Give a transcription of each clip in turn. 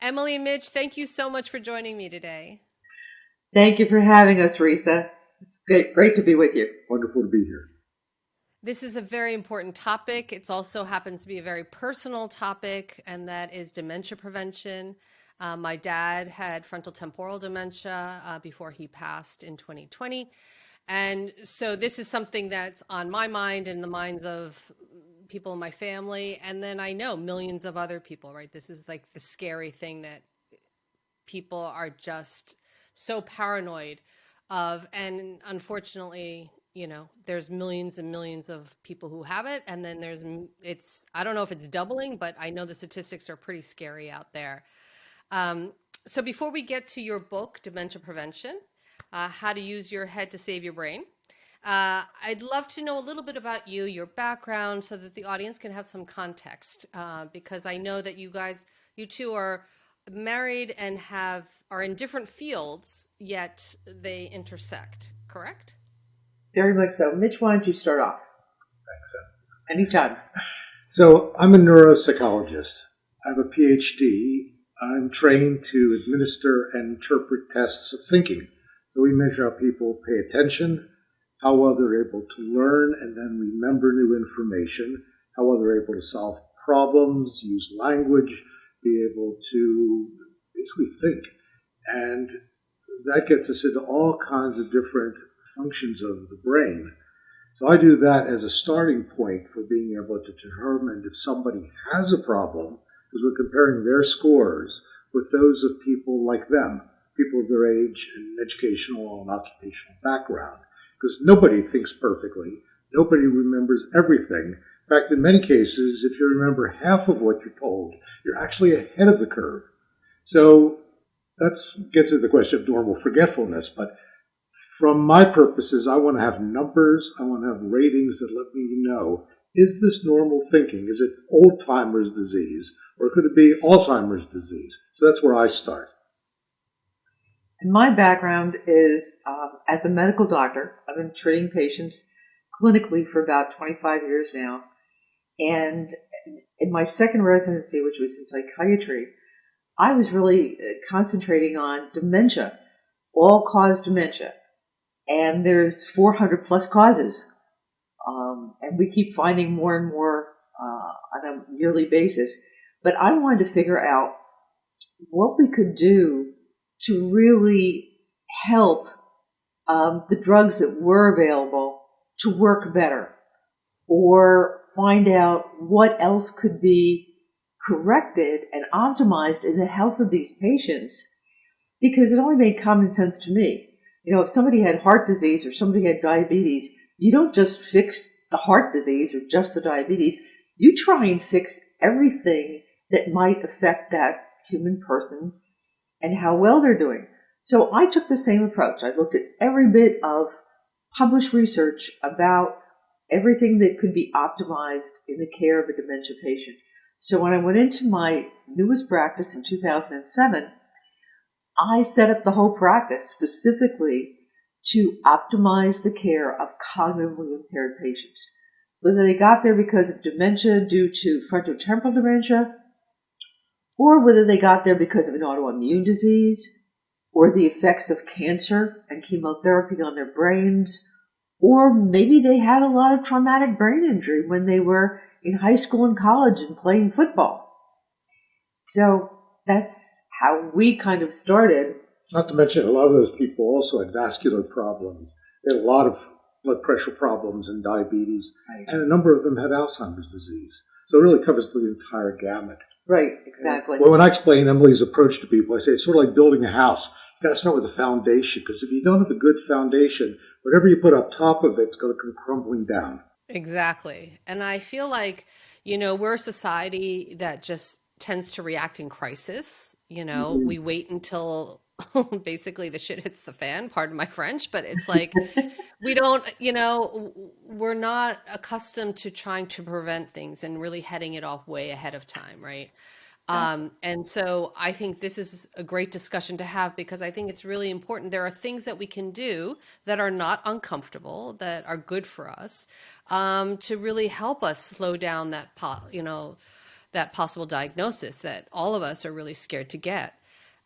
Emily and Mitch, thank you so much for joining me today. Thank you for having us, Risa. It's great to be with you. Wonderful to be here. This is a very important topic. It also happens to be a very personal topic, and that is dementia prevention. My dad had frontal temporal dementia before he passed in 2020. And so this is something that's on my mind and the minds of people in my family. And then I know millions of other people, right? This is like the scary thing that people are just so paranoid of. And unfortunately, there's millions and millions of people who have it. And then I don't know if it's doubling, but I know the statistics are pretty scary out there. So before we get to your book, Dementia Prevention, How to Use Your Head to Save Your Brain, I'd love to know a little bit about you, your background, so that the audience can have some context. Because I know that you two are married and are in different fields, yet they intersect, correct? Very much so. Mitch, why don't you start off? Thanks. Anytime. So I'm a neuropsychologist. I have a PhD. I'm trained to administer and interpret tests of thinking. So we measure how people pay attention, how well they're able to learn and then remember new information, how well they're able to solve problems, use language, be able to basically think. And that gets us into all kinds of different functions of the brain. So I do that as a starting point for being able to determine if somebody has a problem, because we're comparing their scores with those of people like them, people of their age and educational and occupational background. Because nobody thinks perfectly. Nobody remembers everything. In fact, in many cases, if you remember half of what you're told, you're actually ahead of the curve. So that gets at the question of normal forgetfulness. But from my purposes, I want to have numbers. I want to have ratings that let me know, is this normal thinking? Is it old-timer's disease? Or could it be Alzheimer's disease? So that's where I start. And my background is as a medical doctor. I've been treating patients clinically for about 25 years now. And in my second residency, which was in psychiatry, I was really concentrating on dementia, all-cause dementia. And there's 400 plus causes. And we keep finding more and more on a yearly basis. But I wanted to figure out what we could do to really help the drugs that were available to work better, or find out what else could be corrected and optimized in the health of these patients, because it only made common sense to me. If somebody had heart disease or somebody had diabetes, you don't just fix the heart disease or just the diabetes. You try and fix everything that might affect that human person and how well they're doing. So I took the same approach. I looked at every bit of published research about everything that could be optimized in the care of a dementia patient. So when I went into my newest practice in 2007, I set up the whole practice specifically to optimize the care of cognitively impaired patients. Whether they got there because of dementia due to frontotemporal dementia, or whether they got there because of an autoimmune disease, or the effects of cancer and chemotherapy on their brains, or maybe they had a lot of traumatic brain injury when they were in high school and college and playing football. So that's how we kind of started. Not to mention, a lot of those people also had vascular problems. They had a lot of blood pressure problems and diabetes, right. And a number of them had Alzheimer's disease. So it really covers the entire gamut. Right, exactly. Well, when I explain Emily's approach to people, I say it's sort of like building a house. You got to start with a foundation, because if you don't have a good foundation, whatever you put up top of it's going to come crumbling down. Exactly. And I feel like, we're a society that just tends to react in crisis. Mm-hmm. We wait until basically the shit hits the fan, pardon my French, but it's like we don't, we're not accustomed to trying to prevent things and really heading it off way ahead of time, right? And so I think this is a great discussion to have, because I think it's really important. There are things that we can do that are not uncomfortable, that are good for us, to really help us slow down that possible diagnosis that all of us are really scared to get.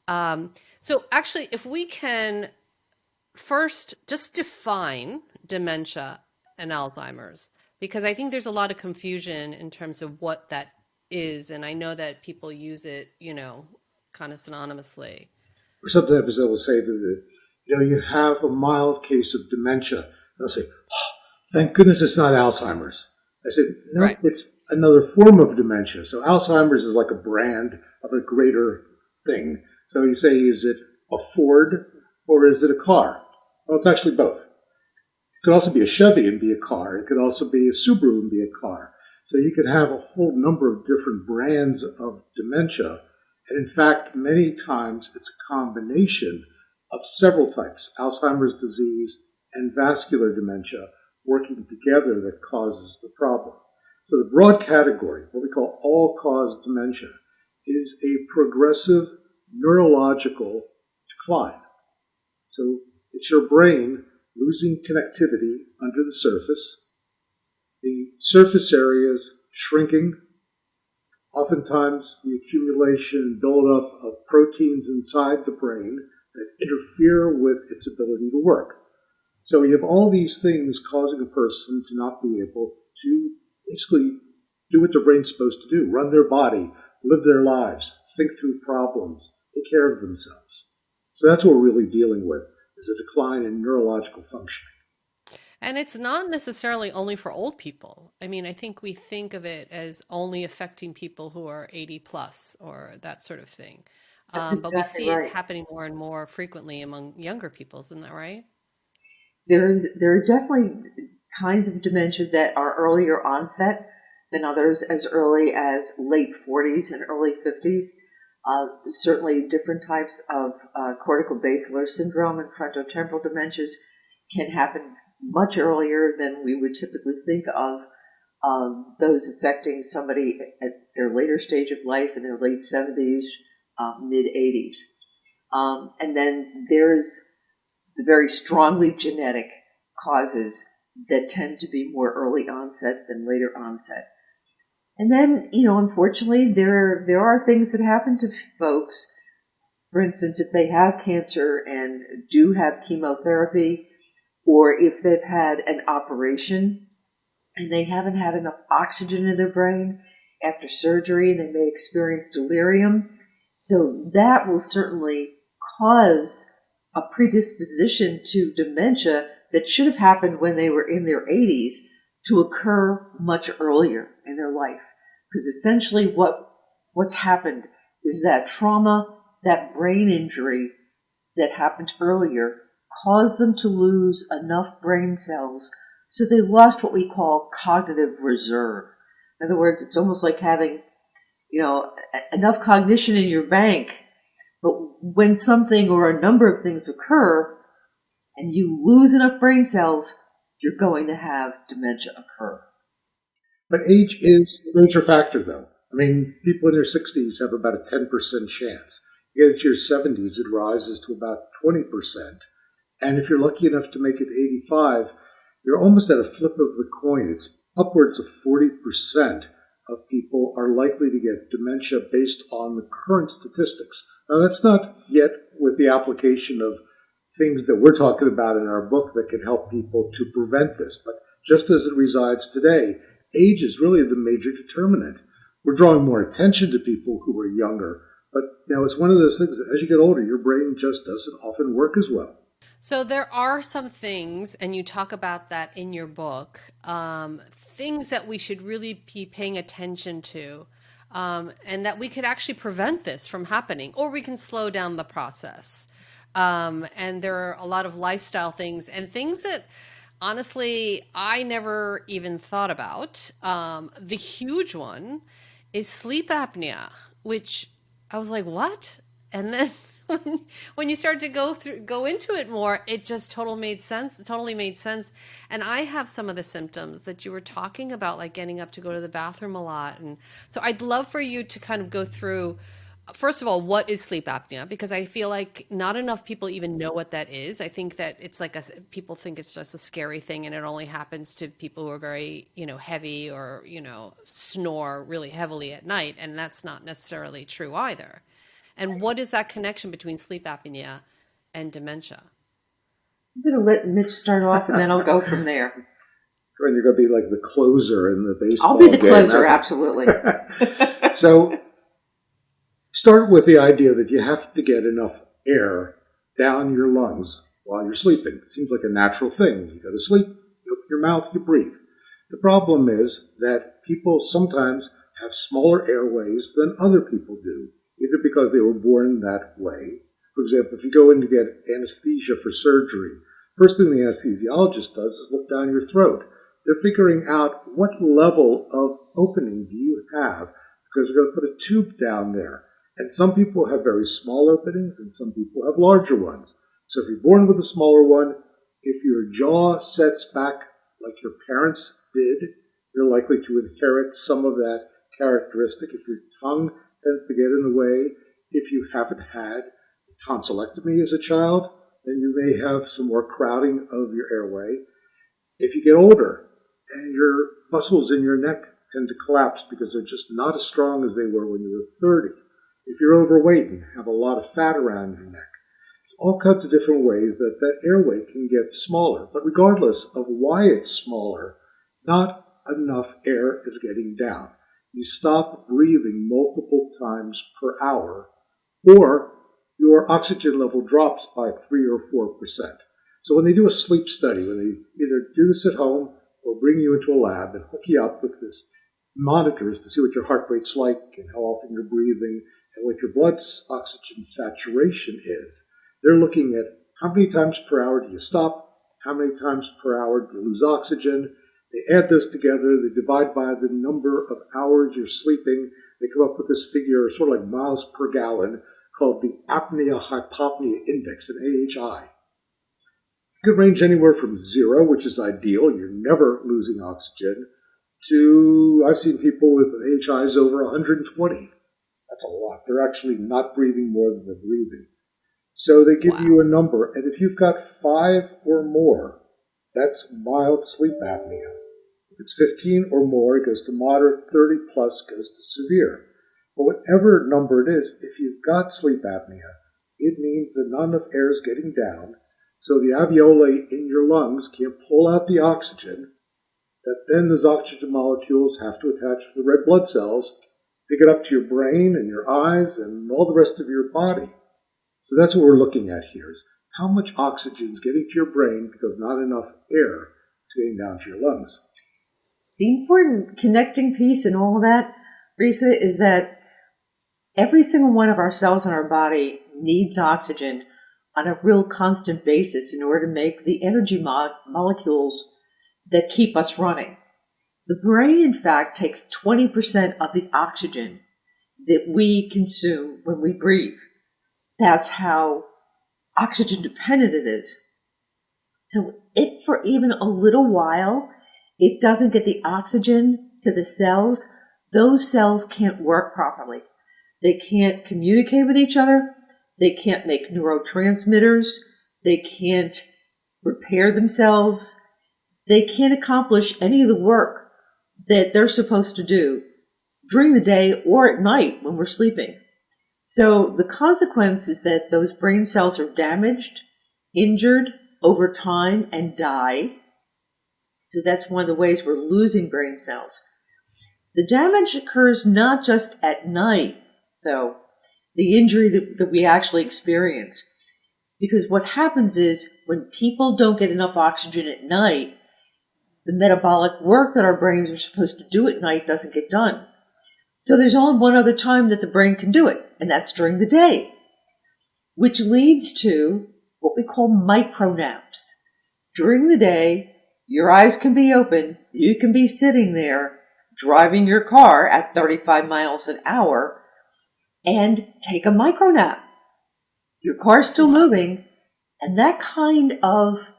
So actually, if we can first just define dementia and Alzheimer's, because I think there's a lot of confusion in terms of what that is. And I know that people use it, kind of synonymously. Or sometimes they will say that, you have a mild case of dementia. They'll say, oh, thank goodness it's not Alzheimer's. I said, no, Right. it's another form of dementia. So Alzheimer's is like a brand of a greater thing. So you say, is it a Ford or is it a car? Well, it's actually both. It could also be a Chevy and be a car. It could also be a Subaru and be a car. So you could have a whole number of different brands of dementia. And in fact, many times it's a combination of several types, Alzheimer's disease and vascular dementia, working together that causes the problem. So the broad category, what we call all-cause dementia, is a progressive neurological decline. So it's your brain losing connectivity under the surface areas shrinking, oftentimes the accumulation and buildup of proteins inside the brain that interfere with its ability to work. So you have all these things causing a person to not be able to basically do what their brain's supposed to do, run their body, live their lives, think through problems, take care of themselves. So that's what we're really dealing with, is a decline in neurological functioning. And it's not necessarily only for old people. I mean, I think we think of it as only affecting people who are 80 plus or that sort of thing. That's But we exactly see it right. happening more and more frequently among younger people, isn't that right? There are definitely kinds of dementia that are earlier onset than others, as early as late 40s and early 50s. Certainly, different types of corticobasilar syndrome and frontotemporal dementias can happen much earlier than we would typically think of. Those affecting somebody at their later stage of life in their late 70s, mid 80s. And then there's the very strongly genetic causes that tend to be more early onset than later onset. And then, unfortunately, there are things that happen to folks. For instance, if they have cancer and do have chemotherapy, or if they've had an operation and they haven't had enough oxygen in their brain after surgery, and they may experience delirium. So that will certainly cause a predisposition to dementia that should have happened when they were in their 80s to occur much earlier in their life. Because essentially what's happened is that trauma, that brain injury that happened earlier caused them to lose enough brain cells so they lost what we call cognitive reserve. In other words, it's almost like having, enough cognition in your bank, but when something or a number of things occur and you lose enough brain cells, you're going to have dementia occur. But age is a major factor, though. I mean, people in their 60s have about a 10% chance. You get into your 70s, it rises to about 20%. And if you're lucky enough to make it 85, you're almost at a flip of the coin. It's upwards of 40% of people are likely to get dementia based on the current statistics. Now, that's not yet with the application of things that we're talking about in our book that can help people to prevent this. But just as it resides today, age is really the major determinant. We're drawing more attention to people who are younger, but it's one of those things that as you get older, your brain just doesn't often work as well. So there are some things, and you talk about that in your book, things that we should really be paying attention to, and that we could actually prevent this from happening, or we can slow down the process. And there are a lot of lifestyle things and things that honestly I never even thought about. The huge one is sleep apnea, which I was like, what? And then when you start to go into it more, it just totally made sense. It totally made sense. And I have some of the symptoms that you were talking about, like getting up to go to the bathroom a lot. And so I'd love for you to kind of go through first of all, what is sleep apnea? Because I feel like not enough people even know what that is. I think that it's like people think it's just a scary thing and it only happens to people who are very, heavy or, snore really heavily at night. And that's not necessarily true either. And what is that connection between sleep apnea and dementia? I'm going to let Mitch start off and then I'll go from there. And you're going to be like the closer in the baseball I'll be the game. closer, absolutely. So start with the idea that you have to get enough air down your lungs while you're sleeping. It seems like a natural thing. You go to sleep, you open your mouth, you breathe. The problem is that people sometimes have smaller airways than other people do, either because they were born that way. For example, if you go in to get anesthesia for surgery, first thing the anesthesiologist does is look down your throat. They're figuring out what level of opening do you have, because they're going to put a tube down there. And some people have very small openings and some people have larger ones. So if you're born with a smaller one, if your jaw sets back like your parents did, you're likely to inherit some of that characteristic. If your tongue tends to get in the way, if you haven't had a tonsillectomy as a child, then you may have some more crowding of your airway. If you get older and your muscles in your neck tend to collapse because they're just not as strong as they were when you were 30, if you're overweight and have a lot of fat around your neck, there's all kinds of different ways that that airway can get smaller. But regardless of why it's smaller, not enough air is getting down. You stop breathing multiple times per hour, or your oxygen level drops by 3 or 4%. So when they do a sleep study, when they either do this at home or bring you into a lab and hook you up with this monitors to see what your heart rate's like and how often you're breathing and what your blood oxygen saturation is, they're looking at how many times per hour do you stop, how many times per hour do you lose oxygen. They add those together, they divide by the number of hours you're sleeping. They come up with this figure, sort of like miles per gallon, called the apnea-hypopnea index, an AHI. It could range anywhere from 0, which is ideal, you're never losing oxygen, to I've seen people with AHIs over 120. That's a lot. They're actually not breathing more than they're breathing. So they give you Wow. a number, and if you've got 5 or more, that's mild sleep apnea. If it's 15 or more, it goes to moderate, 30 plus goes to severe. But whatever number it is, if you've got sleep apnea, it means that not enough air is getting down, so the alveoli in your lungs can't pull out the oxygen, that then those oxygen molecules have to attach to the red blood cells to get up to your brain and your eyes and all the rest of your body. So that's what we're looking at here, is how much oxygen is getting to your brain because not enough air is getting down to your lungs. The important connecting piece in all of that, Risa, is that every single one of our cells in our body needs oxygen on a real constant basis in order to make the energy molecules that keep us running. The brain, in fact, takes 20% of the oxygen that we consume when we breathe. That's how oxygen dependent it is. So if for even a little while it doesn't get the oxygen to the cells, those cells can't work properly. They can't communicate with each other. They can't make neurotransmitters. They can't repair themselves. They can't accomplish any of the work that they're supposed to do during the day or at night when we're sleeping. So the consequence is that those brain cells are damaged, injured over time, and die. So that's one of the ways we're losing brain cells. The damage occurs not just at night, though, the injury that we actually experience. Because what happens is when people don't get enough oxygen at night, the metabolic work that our brains are supposed to do at night doesn't get done. So there's only one other time that the brain can do it, and that's during the day, which leads to what we call micronaps. During the day, your eyes can be open, you can be sitting there driving your car at 35 miles an hour and take a micronap. Your car's still moving, and that kind of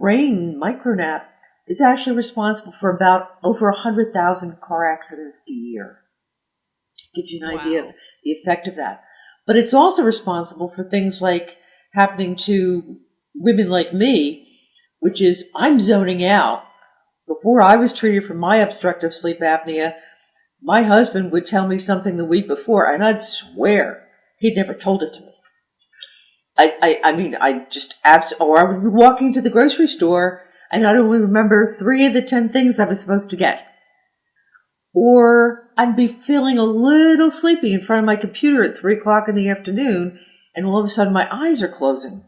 brain micronap is actually responsible for about over 100,000 car accidents a year. Gives you an idea Wow. of the effect of that. But it's also responsible for things like happening to women like me, which is I'm zoning out. Before I was treated for my obstructive sleep apnea, my husband would tell me something the week before, and I'd swear he'd never told it to me. I mean, I just or I would be walking to the grocery store, and I'd only remember 3 of the 10 things I was supposed to get. Or I'd be feeling a little sleepy in front of my computer at 3 o'clock in the afternoon, and all of a sudden my eyes are closing.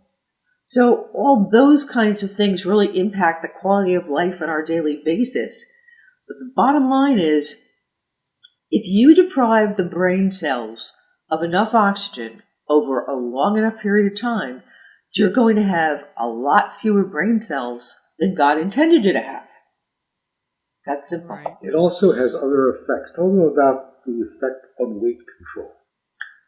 So all those kinds of things really impact the quality of life on our daily basis. But the bottom line is, if you deprive the brain cells of enough oxygen over a long enough period of time, you're going to have a lot fewer brain cells than God intended you to have. That's simple. Right. It also has other effects. Tell them about the effect on weight control.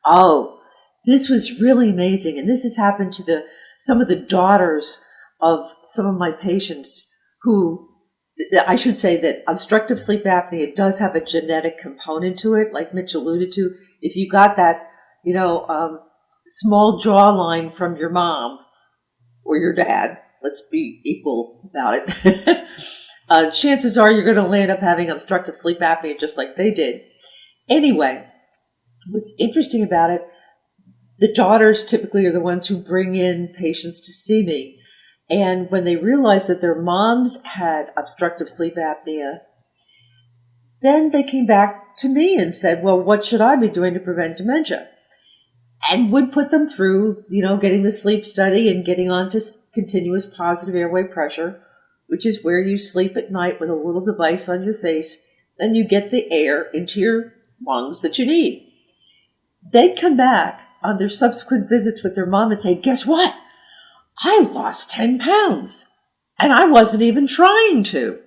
Oh, this was really amazing. And this has happened to some of the daughters of some of my patients who, I should say that obstructive sleep apnea does have a genetic component to it, like Mitch alluded to. If you got that, small jawline from your mom or your dad, let's be equal about it, chances are you're going to land up having obstructive sleep apnea just like they did. Anyway, what's interesting about it, the daughters typically are the ones who bring in patients to see me. And when they realized that their moms had obstructive sleep apnea, then they came back to me and said, well, what should I be doing to prevent dementia? And would put them through, getting the sleep study and getting onto continuous positive airway pressure, which is where you sleep at night with a little device on your face, then you get the air into your lungs that you need. They'd come back on their subsequent visits with their mom and say, guess what? I lost 10 pounds and I wasn't even trying to.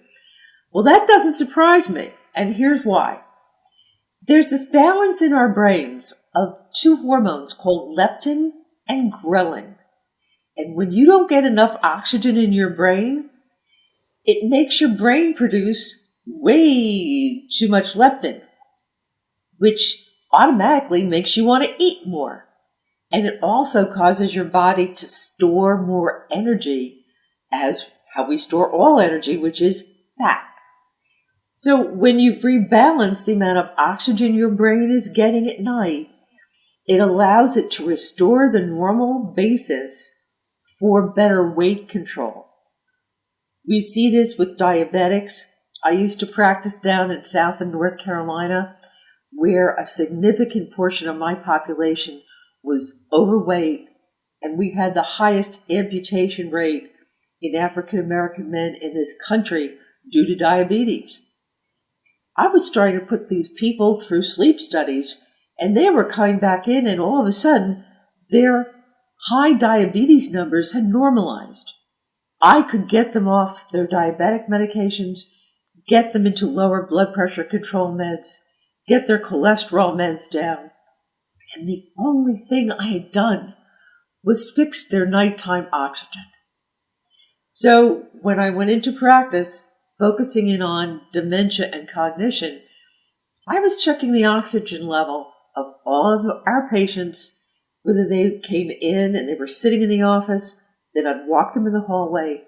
Well, that doesn't surprise me. And here's why. There's this balance in our brains of 2 hormones called leptin and ghrelin. And when you don't get enough oxygen in your brain, it makes your brain produce way too much leptin, which automatically makes you want to eat more. And it also causes your body to store more energy as how we store all energy, which is fat. So when you rebalance the amount of oxygen your brain is getting at night, it allows it to restore the normal basis for better weight control. We see this with diabetics. I used to practice down in South and North Carolina, where a significant portion of my population was overweight, and we had the highest amputation rate in African American men in this country due to diabetes. I was trying to put these people through sleep studies, and they were coming back in, and all of a sudden, their high diabetes numbers had normalized. I could get them off their diabetic medications, get them into lower blood pressure control meds, get their cholesterol meds down. And the only thing I had done was fix their nighttime oxygen. So when I went into practice, focusing in on dementia and cognition, I was checking the oxygen level of all of our patients, whether they came in and they were sitting in the office, then I'd walk them in the hallway,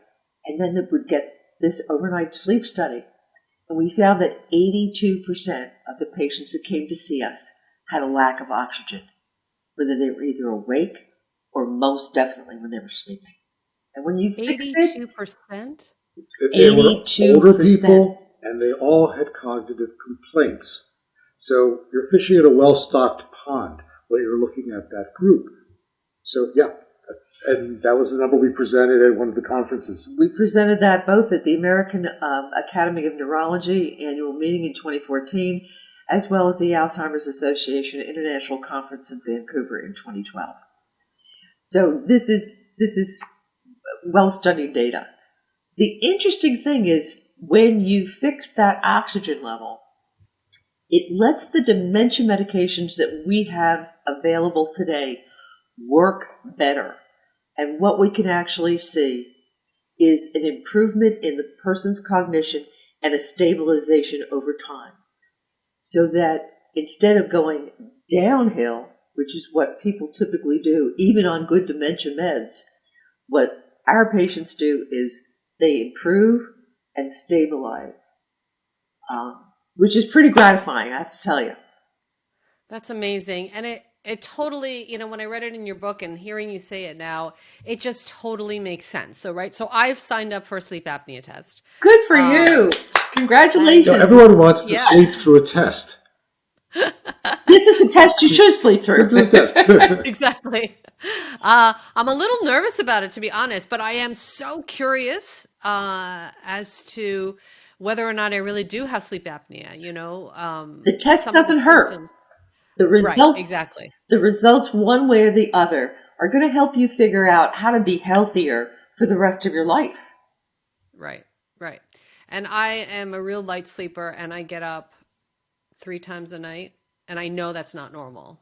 and then they would get this overnight sleep study. And we found that 82% of the patients who came to see us had a lack of oxygen, whether they were either awake or most definitely when they were sleeping. And when you fix it, 82%? They were 82%. older people, and they all had cognitive complaints. So you're fishing at a well-stocked pond when you're looking at that group. So yeah, and that was the number we presented at one of the conferences. We presented that both at the American Academy of Neurology annual meeting in 2014, as well as the Alzheimer's Association International Conference in Vancouver in 2012. So this is well-studied data. The interesting thing is when you fix that oxygen level, it lets the dementia medications that we have available today work better. And what we can actually see is an improvement in the person's cognition and a stabilization over time. So that instead of going downhill, which is what people typically do, even on good dementia meds, what our patients do is they improve and stabilize, which is pretty gratifying, I have to tell you. That's amazing. And it totally, when I read it in your book and hearing you say it now, it just totally makes sense. So, right. So I've signed up for a sleep apnea test. Good for you. Congratulations. Everyone wants to Yeah. sleep through a test. This is the test you should sleep through. Through a test. Exactly. I'm a little nervous about it, to be honest, but I am so curious as to whether or not I really do have sleep apnea. The test some of the doesn't hurt. symptoms. The Right, results, exactly. the results, one way or the other, are going to help you figure out how to be healthier for the rest of your life. Right, right. And I am a real light sleeper, and I get up 3 times a night, and I know that's not normal.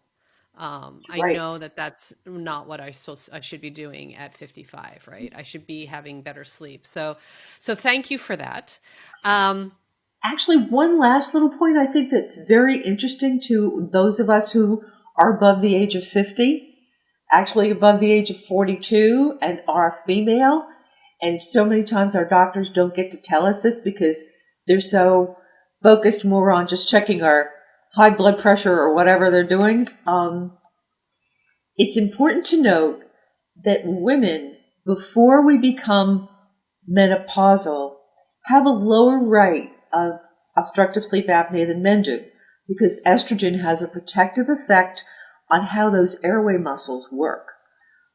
I Right. know that that's not what I should be doing at 55, right? I should be having better sleep. So thank you for that. Actually, one last little point I think that's very interesting to those of us who are above the age of 50, actually above the age of 42 and are female. And so many times our doctors don't get to tell us this because they're so focused more on just checking our high blood pressure or whatever they're doing. It's important to note that women, before we become menopausal, have a lower rate of obstructive sleep apnea than men do because estrogen has a protective effect on how those airway muscles work.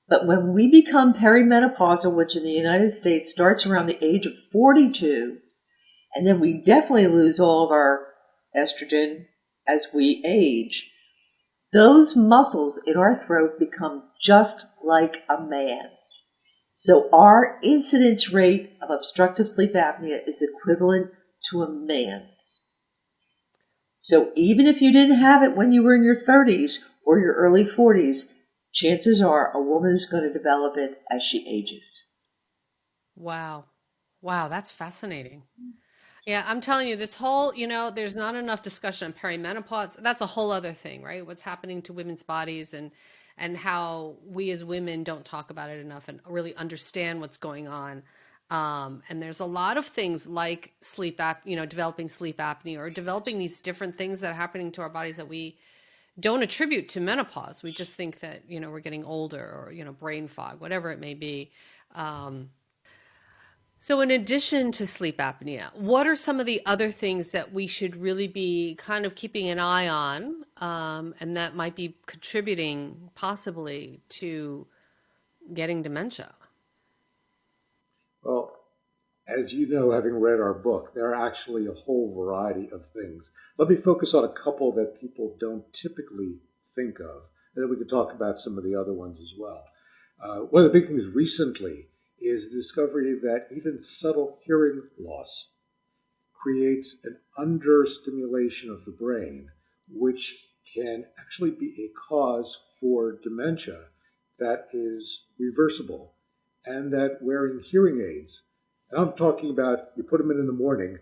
But when we become perimenopausal, which in the United States starts around the age of 42, and then we definitely lose all of our estrogen as we age, those muscles in our throat become just like a man's. So our incidence rate of obstructive sleep apnea is equivalent to a man's. So even if you didn't have it when you were in your 30s or your early 40s, chances are a woman is going to develop it as she ages. Wow. Wow, that's fascinating. Yeah, I'm telling you, this whole, there's not enough discussion on perimenopause. That's a whole other thing, right? What's happening to women's bodies and how we as women don't talk about it enough and really understand what's going on. And there's a lot of things like developing sleep apnea or developing these different things that are happening to our bodies that we don't attribute to menopause. We just think that, we're getting older or, brain fog, whatever it may be. So, in addition to sleep apnea, what are some of the other things that we should really be kind of keeping an eye on, and that might be contributing possibly to getting dementia? Well, as you know, having read our book, there are actually a whole variety of things. Let me focus on a couple that people don't typically think of, and then we can talk about some of the other ones as well. One of the big things recently is the discovery that even subtle hearing loss creates an understimulation of the brain, which can actually be a cause for dementia that is reversible, and that wearing hearing aids, and I'm talking about you put them in the morning,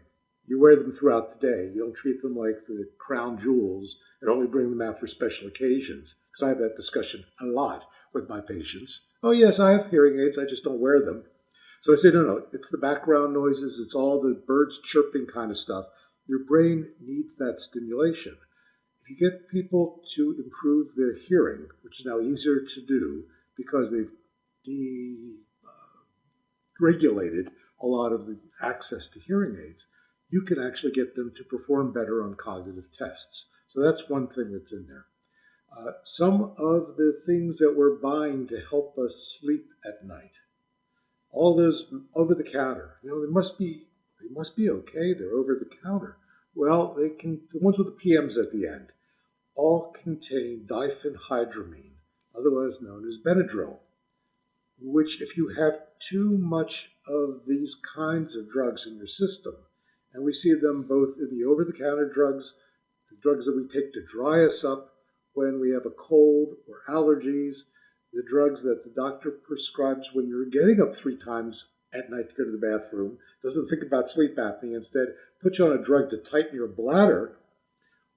you wear them throughout the day. You don't treat them like the crown jewels and only bring them out for special occasions, because I have that discussion a lot with my patients. Oh, yes, I have hearing aids, I just don't wear them. So I say, no, it's the background noises, it's all the birds chirping kind of stuff. Your brain needs that stimulation. If you get people to improve their hearing, which is now easier to do because they've deregulated a lot of the access to hearing aids, you can actually get them to perform better on cognitive tests. So that's one thing that's in there. Some of the things that we're buying to help us sleep at night, all those over the counter, they must be okay. They're over the counter. Well, the ones with the PMs at the end, all contain diphenhydramine, otherwise known as Benadryl, which if you have too much of these kinds of drugs in your system, and we see them both in the over-the-counter drugs, the drugs that we take to dry us up when we have a cold or allergies, the drugs that the doctor prescribes when you're getting up 3 times at night to go to the bathroom, doesn't think about sleep apnea, instead put you on a drug to tighten your bladder,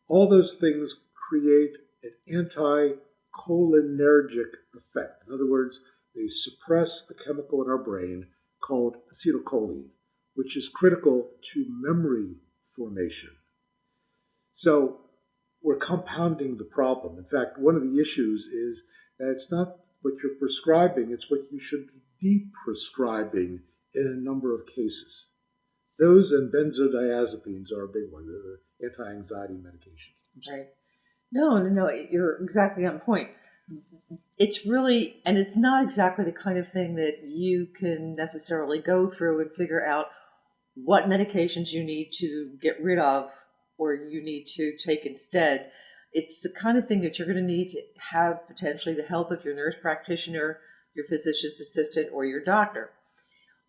All those things create an anticholinergic effect. In other words, they suppress a chemical in our brain called acetylcholine, which is critical to memory formation. So we're compounding the problem. In fact, one of the issues is that it's not what you're prescribing, it's what you should be de-prescribing in a number of cases. Those and benzodiazepines are a big one, the anti-anxiety medications. Right. No, you're exactly on point. It's really, and it's not exactly the kind of thing that you can necessarily go through and figure out what medications you need to get rid of or you need to take instead. It's the kind of thing that you're going to need to have potentially the help of your nurse practitioner, your physician's assistant, or your doctor.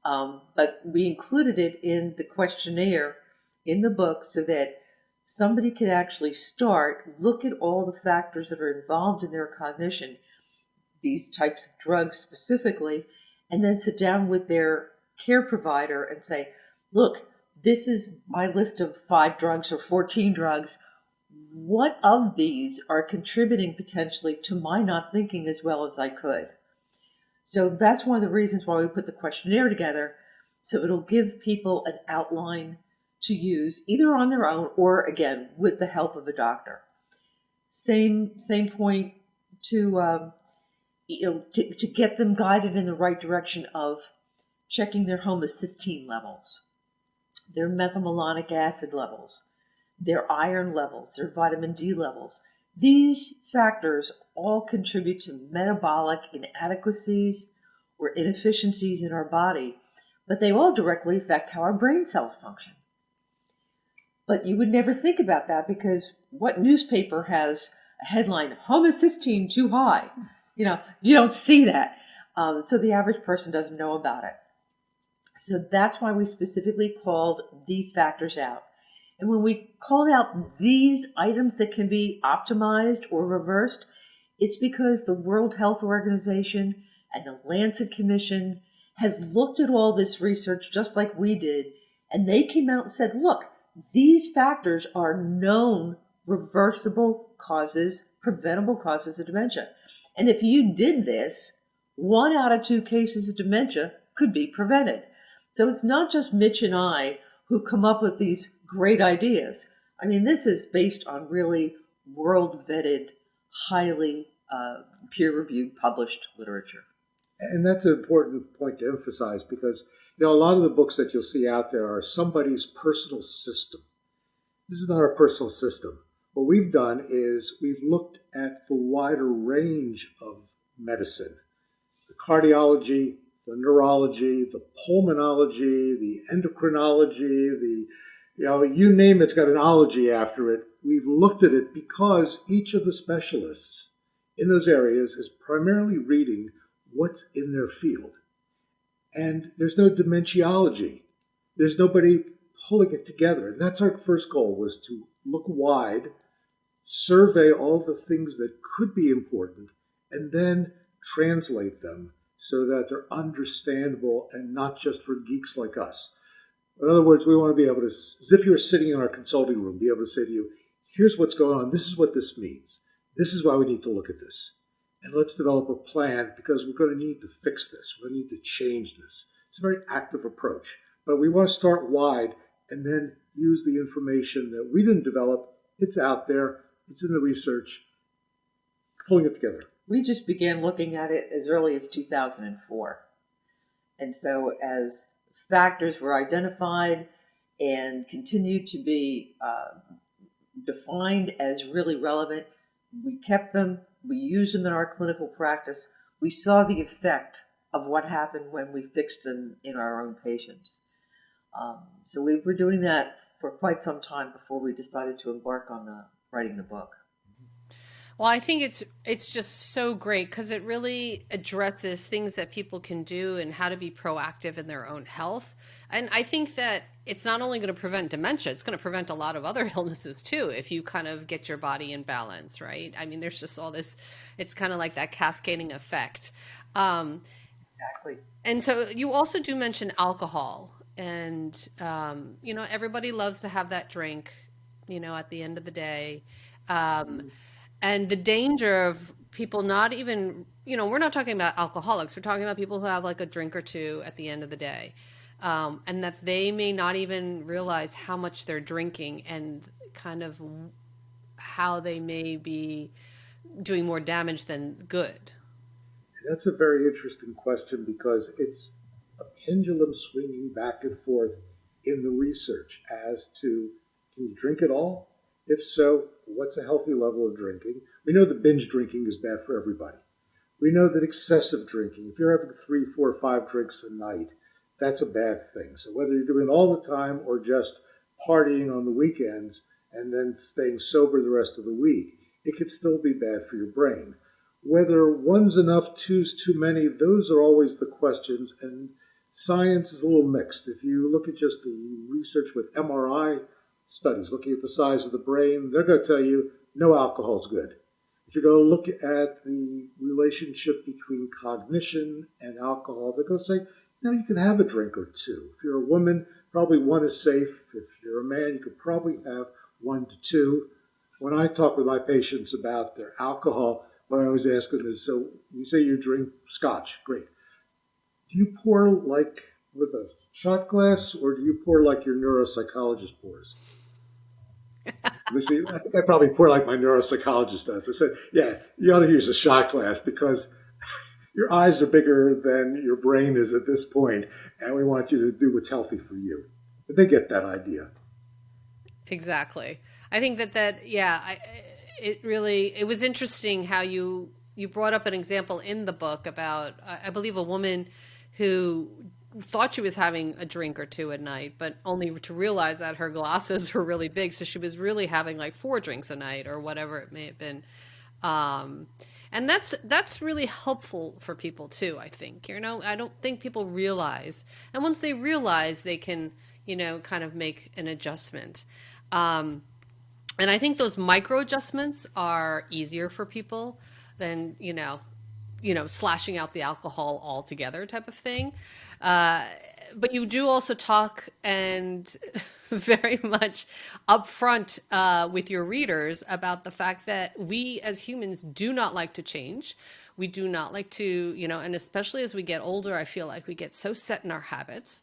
But we included it in the questionnaire in the book so that somebody could actually start, look at all the factors that are involved in their cognition, these types of drugs specifically, and then sit down with their care provider and say, look, this is my list of 5 drugs or 14 drugs. What of these are contributing potentially to my not thinking as well as I could? So that's one of the reasons why we put the questionnaire together. So it'll give people an outline to use either on their own or, again, with the help of a doctor. Same point to to get them guided in the right direction of checking their homocysteine levels, their methylmalonic acid levels, their iron levels, their vitamin D levels. These factors all contribute to metabolic inadequacies or inefficiencies in our body, but they all directly affect how our brain cells function. But you would never think about that because what newspaper has a headline, homocysteine too high? You don't see that. So the average person doesn't know about it. So that's why we specifically called these factors out. And when we called out these items that can be optimized or reversed, it's because the World Health Organization and the Lancet Commission has looked at all this research just like we did, and they came out and said, look, these factors are known reversible causes, preventable causes of dementia. And if you did this, 1 out of 2 cases of dementia could be prevented. So it's not just Mitch and I who come up with these great ideas. I mean, this is based on really world-vetted, highly peer-reviewed, published literature. And that's an important point to emphasize because, a lot of the books that you'll see out there are somebody's personal system. This is not our personal system. What we've done is we've looked at the wider range of medicine, the cardiology, the neurology, the pulmonology, the endocrinology, you name it's got an ology after it. We've looked at it because each of the specialists in those areas is primarily reading what's in their field. And there's no dementiology. There's nobody pulling it together. And that's our first goal, was to look wide, survey all the things that could be important, and then translate them so that they're understandable and not just for geeks like us. In other words, we want to be able to, as if you were sitting in our consulting room, be able to say to you, here's what's going on. This is what this means. This is why we need to look at this. And let's develop a plan because we're going to need to fix this. We're going to need to change this. It's a very active approach. But we want to start wide and then use the information that we didn't develop. It's out there. It's in the research. Pulling it together. We just began looking at it as early as 2004. And so as factors were identified and continued to be defined as really relevant, we kept them. We used them in our clinical practice. We saw the effect of what happened when we fixed them in our own patients. So we were doing that for quite some time before we decided to embark on writing the book. Well, I think it's just so great because it really addresses things that people can do and how to be proactive in their own health. And I think that it's not only going to prevent dementia, it's going to prevent a lot of other illnesses too, if you kind of get your body in balance, right? I mean, there's just all this, it's kind of like that cascading effect. Exactly. And so you also do mention alcohol and, everybody loves to have that drink. at the end of the day. Um, and the danger of people not even, we're not talking about alcoholics, we're talking about people who have like a drink or two at the end of the day. And that they may not even realize how much they're drinking and kind of how they may be doing more damage than good. That's a very interesting question because it's a pendulum swinging back and forth in the research as to can you drink at all? If so, what's a healthy level of drinking? We know that binge drinking is bad for everybody. We know that excessive drinking, if you're having 3, 4, 5 drinks a night, that's a bad thing. So whether you're doing it all the time or just partying on the weekends and then staying sober the rest of the week, it could still be bad for your brain. Whether one's enough, two's too many, those are always the questions. And science is a little mixed. If you look at just the research with MRI studies, looking at the size of the brain, they're going to tell you no alcohol is good. If you go look at the relationship between cognition and alcohol, they're going to say, you can have a drink or two. If you're a woman, probably one is safe. If you're a man, you could probably have 1 to 2. When I talk with my patients about their alcohol, what I always ask them is, so you say you drink scotch, great. Do you pour like with a shot glass or do you pour like your neuropsychologist pours? They say, I think I probably pour like my neuropsychologist does. I said, yeah, you ought to use a shot glass because your eyes are bigger than your brain is at this point, and we want you to do what's healthy for you. But they get that idea. Exactly. I think that yeah, it was interesting how you brought up an example in the book about I believe a woman who thought she was having a drink or two at night, but only to realize that her glasses were really big, so she was really having like 4 drinks a night or whatever it may have been. Um, and that's really helpful for people too, I think. I don't think people realize, and once they realize, they can, kind of make an adjustment. Um, and I think those micro adjustments are easier for people than, slashing out the alcohol altogether type of thing. Uh, but you do also talk and very much upfront with your readers about the fact that we as humans do not like to change. We do not like to, and especially as we get older, I feel like we get so set in our habits.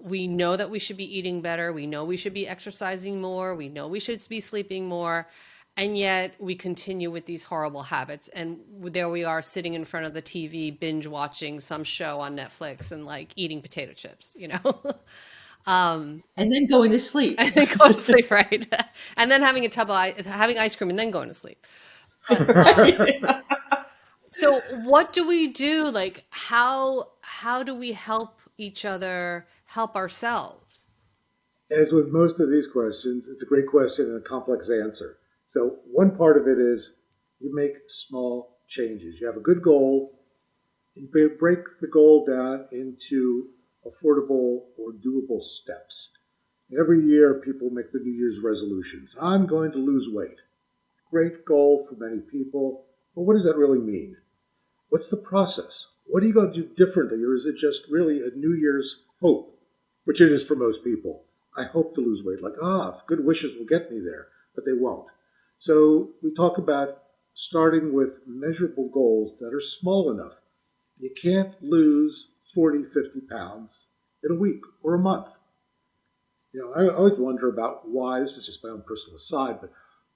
We know that we should be eating better. We know we should be exercising more. We know we should be sleeping more. And yet we continue with these horrible habits. And there we are sitting in front of the TV, binge watching some show on Netflix and like eating potato chips. And then going to sleep. And then go to sleep, right? And then having having ice cream and then going to sleep. But Right. so what do we do? Like how do we help each other, help ourselves? As with most of these questions, it's a great question and a complex answer. So one part of it is you make small changes. You have a good goal, and you break the goal down into affordable or doable steps. Every year, people make the New Year's resolutions. I'm going to lose weight. Great goal for many people, but what does that really mean? What's the process? What are you going to do differently, or is it just really a New Year's hope, which it is for most people? I hope to lose weight. Like, good wishes will get me there, but they won't. So we talk about starting with measurable goals that are small enough. You can't lose 40, 50 pounds in a week or a month. I always wonder about why, this is just my own personal aside, but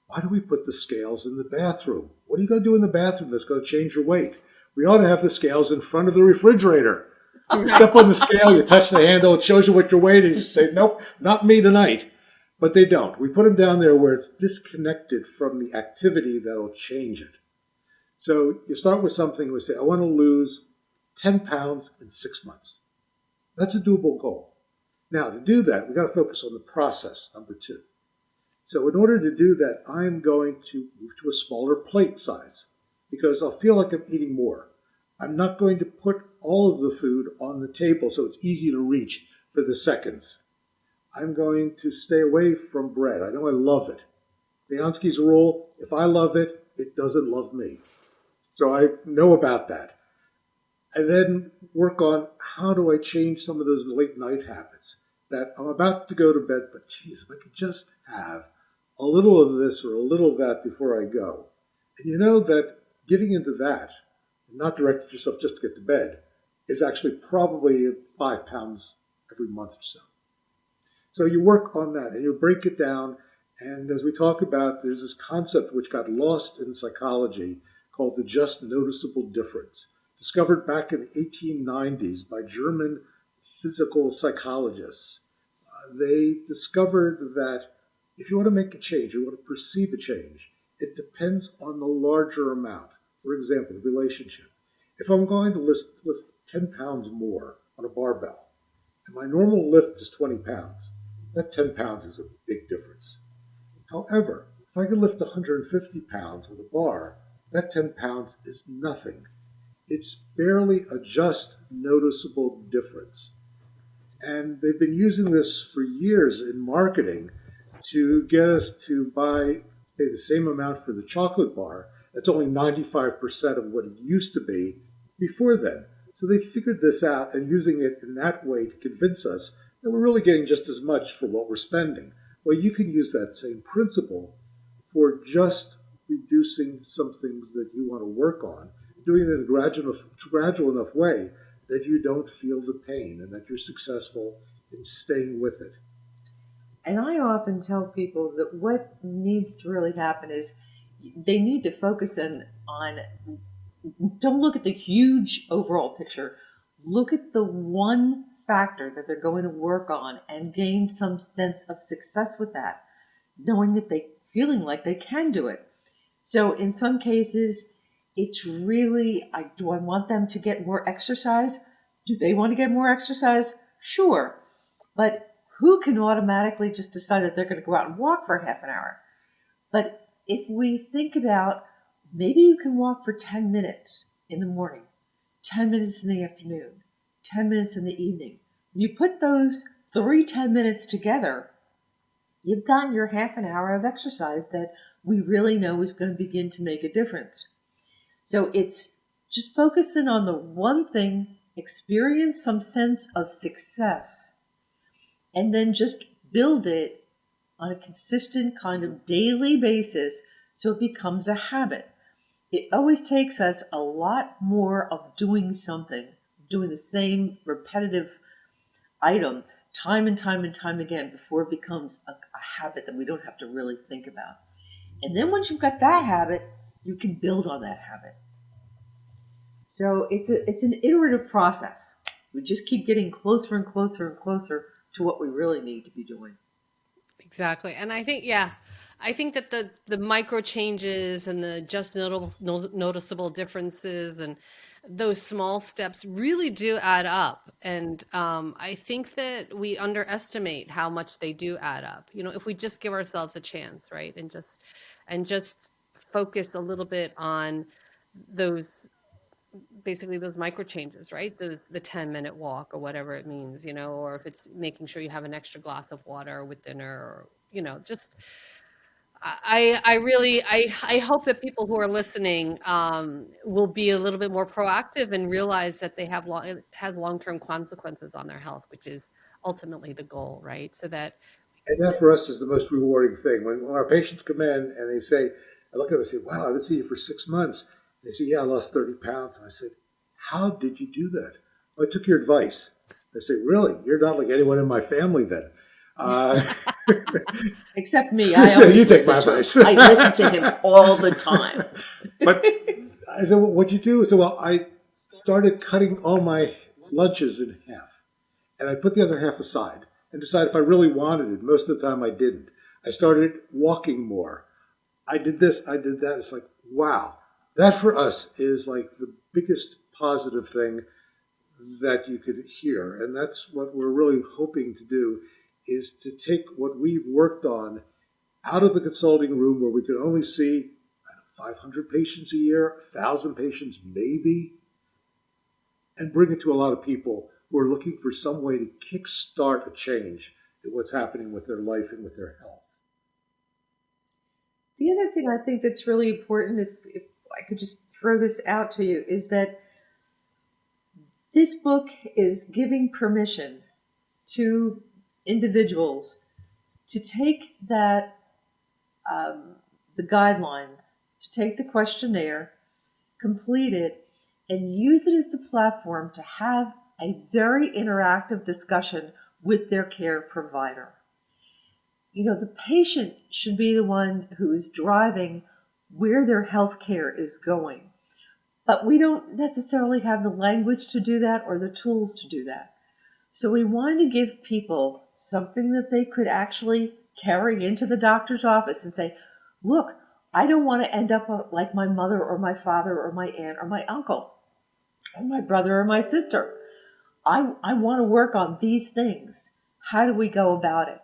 why do we put the scales in the bathroom? What are you going to do in the bathroom that's going to change your weight? We ought to have the scales in front of the refrigerator. You step on the scale, you touch the handle, it shows you what your weight is. You say, nope, not me tonight. But they don't. We put them down there where it's disconnected from the activity that'll change it. So you start with something, we say, I want to lose 10 pounds in 6 months. That's a doable goal. Now, to do that, we've got to focus on the process, number 2. So in order to do that, I'm going to move to a smaller plate size because I'll feel like I'm eating more. I'm not going to put all of the food on the table so it's easy to reach for the seconds. I'm going to stay away from bread. I know I love it. Clionsky's rule, if I love it, it doesn't love me. So I know about that. And then work on how do I change some of those late night habits that I'm about to go to bed, but geez, if I could just have a little of this or a little of that before I go. And you know that getting into that, not directing yourself just to get to bed, is actually probably 5 pounds every month or so. So you work on that and you break it down. And as we talk about, there's this concept which got lost in psychology called the just noticeable difference, discovered back in the 1890s by German physical psychologists. They discovered that if you want to make a change, you want to perceive a change, it depends on the larger amount. For example, the relationship. If I'm going to lift 10 pounds more on a barbell, and my normal lift is 20 pounds, that 10 pounds is a big difference. However, if I can lift 150 pounds with a bar, that 10 pounds is nothing. It's barely a just noticeable difference. And they've been using this for years in marketing to get us to pay the same amount for the chocolate bar. That's only 95% of what it used to be before then. So they figured this out and using it in that way to convince us that we're really getting just as much for what we're spending. Well, you can use that same principle for just reducing some things that you want to work on, doing it in a gradual enough way that you don't feel the pain and that you're successful in staying with it. And I often tell people that what needs to really happen is they need to focus on don't look at the huge overall picture. Look at the one factor that they're going to work on and gain some sense of success with that, knowing that feeling like they can do it. So in some cases, it's really, do I want them to get more exercise? Do they want to get more exercise? Sure. But who can automatically just decide that they're going to go out and walk for half an hour? But if we think about maybe you can walk for 10 minutes in the morning, 10 minutes in the afternoon, 10 minutes in the evening. When you put those 10 minutes together, you've gotten your half an hour of exercise that we really know is going to begin to make a difference. So it's just focusing on the one thing, experience some sense of success, and then just build it on a consistent kind of daily basis so it becomes a habit. It always takes us a lot more of doing something, doing the same repetitive item time and time and time again before it becomes a habit that we don't have to really think about. And then once you've got that habit, you can build on that habit. So it's an iterative process. We just keep getting closer and closer and closer to what we really need to be doing. Exactly. And I think that the micro changes and the just noticeable differences and those small steps really do add up. And I think that we underestimate how much they do add up. You know, if we just give ourselves a chance, right? And just focus a little bit on those basically those micro changes, right? The 10-minute walk or whatever it means, you know, or if it's making sure you have an extra glass of water with dinner or, you know, just I really I hope that people who are listening will be a little bit more proactive and realize that it has long-term consequences on their health, which is ultimately the goal, right? So that And that for us is the most rewarding thing. When our patients come in and they say, I look at them and say, wow, I've been seeing you for 6 months. They say, yeah, I lost 30 pounds. And I said, how did you do that? Well, I took your advice. I say, really? You're not like anyone in my family then. Except me. I So you always take my listen to advice. him. I listen to him all the time. But I said, well, what'd you do? I said, well, I started cutting all my lunches in half. And I put the other half aside and decided if I really wanted it. Most of the time I didn't. I started walking more. I did this, I did that. It's like, wow. That for us is like the biggest positive thing that you could hear. And that's what we're really hoping to do, is to take what we've worked on out of the consulting room where we can only see 500 patients a year, 1,000 patients maybe, and bring it to a lot of people who are looking for some way to kickstart a change in what's happening with their life and with their health. The other thing I think that's really important, if I could just throw this out to you, is that this book is giving permission to individuals to take that the guidelines, to take the questionnaire, complete it, and use it as the platform to have a very interactive discussion with their care provider. The patient should be the one who is driving where their health care is going. But we don't necessarily have the language to do that or the tools to do that. So we want to give people something that they could actually carry into the doctor's office and say, look, I don't want to end up like my mother or my father or my aunt or my uncle or my brother or my sister. I want to work on these things. How do we go about it?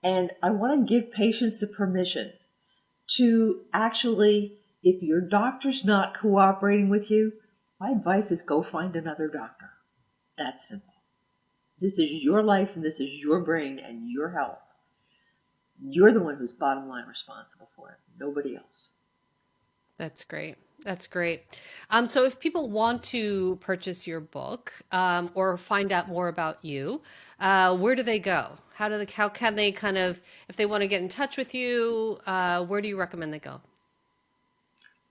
And I want to give patients the permission to actually, if your doctor's not cooperating with you, my advice is go find another doctor. That's simple. This is your life and this is your brain and your health. You're the one who's bottom line responsible for it, nobody else. That's great. That's great. So if people want to purchase your book or find out more about you, where do they go? How can they kind of, if they want to get in touch with you, where do you recommend they go?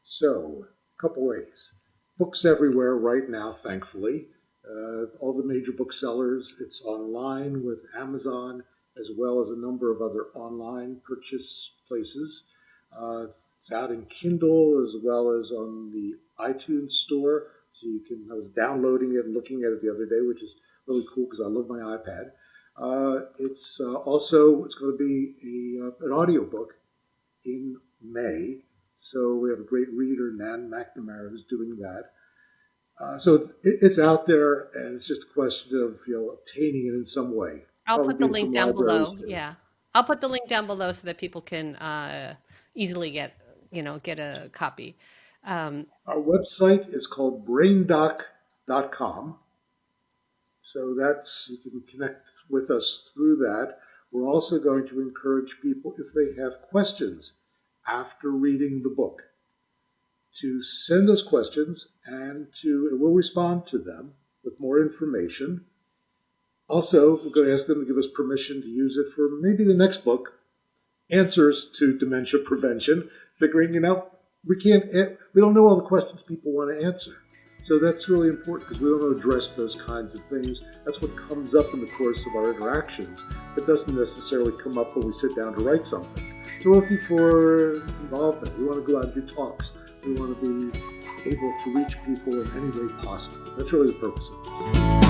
So, a couple ways. Books everywhere right now, thankfully. All the major booksellers. It's online with Amazon, as well as a number of other online purchase places. It's out in Kindle as well as on the iTunes store. So I was downloading it and looking at it the other day, which is really cool because I love my iPad. It's going to be an audiobook in May. So we have a great reader, Nan McNamara, who's doing that. So it's out there, and it's just a question of obtaining it in some way. I'll Probably put the be in link some down below. libraries too. Yeah. I'll put the link down below so that people can easily get a copy. Our website is called braindoc.com. So you can connect with us through that. We're also going to encourage people, if they have questions after reading the book, to send us questions and we'll respond to them with more information. Also, we're going to ask them to give us permission to use it for maybe the next book, Answers to Dementia Prevention, figuring, we don't know all the questions people want to answer. So that's really important because we don't want to address those kinds of things. That's what comes up in the course of our interactions. It doesn't necessarily come up when we sit down to write something. So we're looking for involvement. We want to go out and do talks. We want to be able to reach people in any way possible. That's really the purpose of this.